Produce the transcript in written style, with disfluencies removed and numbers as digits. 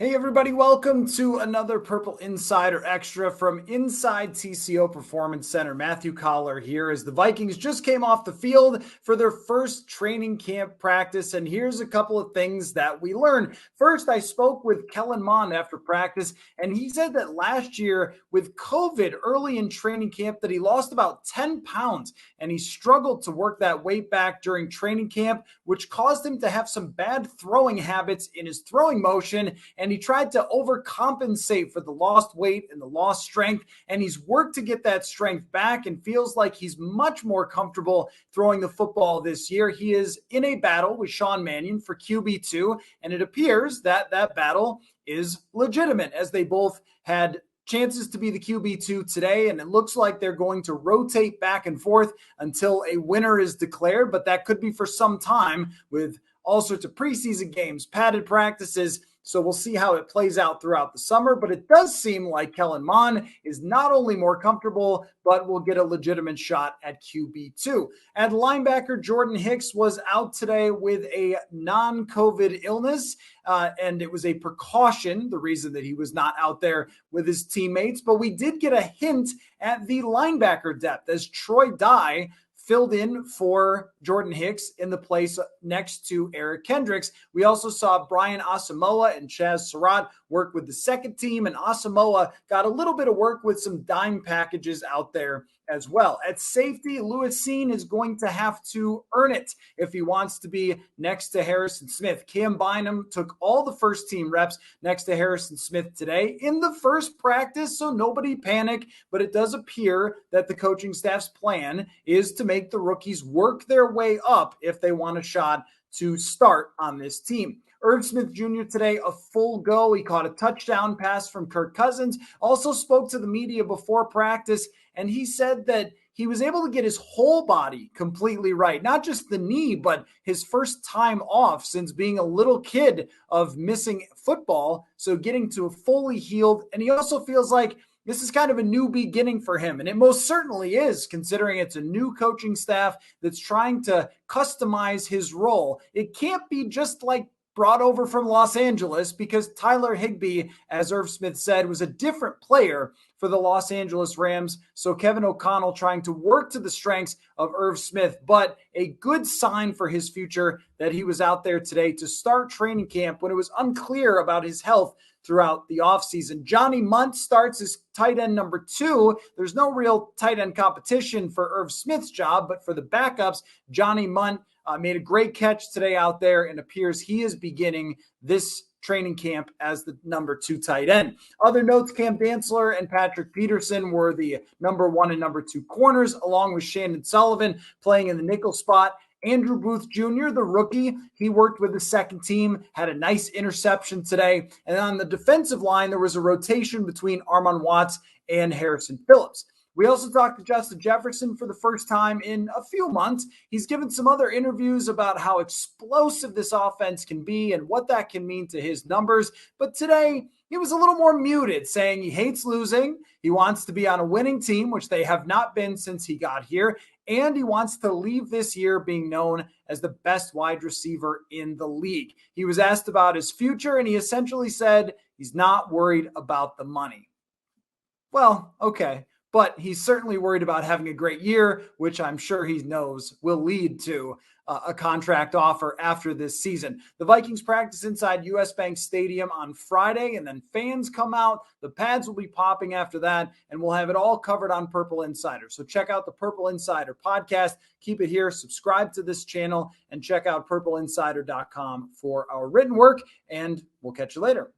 Hey everybody, welcome to another Purple Insider Extra from inside TCO Performance Center. Matthew Collar here as the Vikings just came off the field for their first training camp practice, and here's a couple of things that we learned. First, I spoke with Kellen Mond after practice, and he said that last year with COVID early in training camp that he lost about 10 pounds, and he struggled to work that weight back during training camp, which caused him to have some bad throwing habits in his throwing motion, and he tried to overcompensate for the lost weight and the lost strength, and he's worked to get that strength back and feels like he's much more comfortable throwing the football this year. He is in a battle with Sean Mannion for QB2, and it appears that that battle is legitimate as they both had chances to be the QB2 today, and it looks like they're going to rotate back and forth until a winner is declared, but that could be for some time with all sorts of preseason games, padded practices. So we'll see how it plays out throughout the summer, but it does seem like Kellen Mond is not only more comfortable, but will get a legitimate shot at QB2. At linebacker, Jordan Hicks was out today with a non-COVID illness, and it was a precaution, the reason that he was not out there with his teammates, but we did get a hint at the linebacker depth as Troy Dye filled in for Jordan Hicks in the place next to Eric Kendricks. We also saw Brian Asamoah and Chaz Surratt work with the second team, and Asamoah got a little bit of work with some dime packages out there as well. At safety, Lewis Cine is going to have to earn it if he wants to be next to Harrison Smith. Cam Bynum took all the first team reps next to Harrison Smith today in the first practice, so nobody panic, but it does appear that the coaching staff's plan is to make the rookies work their way up if they want a shot to start on this team. Irv Smith Jr. today, a full go. He caught a touchdown pass from Kirk Cousins, also spoke to the media before practice, and he said that he was able to get his whole body completely right, not just the knee, but his first time off since being a little kid of missing football, so getting to fully healed. And he also feels like this is kind of a new beginning for him, and it most certainly is, considering it's a new coaching staff that's trying to customize his role. It can't be just like brought over from Los Angeles, because Tyler Higbee, as Irv Smith said, was a different player for the Los Angeles Rams. So Kevin O'Connell trying to work to the strengths of Irv Smith, but a good sign for his future that he was out there today to start training camp when it was unclear about his health throughout the offseason. Johnny Munt starts as tight end number 2. There's no real tight end competition for Irv Smith's job, but for the backups, Johnny Munt made a great catch today out there and appears he is beginning this training camp as the number 2 tight end. Other notes, Cam Dantzler and Patrick Peterson were the number 1 and number 2 corners, along with Shandon Sullivan playing in the nickel spot. Andrew Booth Jr., the rookie, he worked with the second team, had a nice interception today. And on the defensive line, there was a rotation between Armon Watts and Harrison Phillips. We also talked to Justin Jefferson for the first time in a few months. He's given some other interviews about how explosive this offense can be and what that can mean to his numbers. But today, he was a little more muted, saying he hates losing. He wants to be on a winning team, which they have not been since he got here. And he wants to leave this year being known as the best wide receiver in the league. He was asked about his future, and he essentially said he's not worried about the money. Well, okay. But he's certainly worried about having a great year, which I'm sure he knows will lead to a contract offer after this season. The Vikings practice inside US Bank Stadium on Friday, and then fans come out. The pads will be popping after that, and we'll have it all covered on Purple Insider. So check out the Purple Insider podcast. Keep it here. Subscribe to this channel, and check out purpleinsider.com for our written work, and we'll catch you later.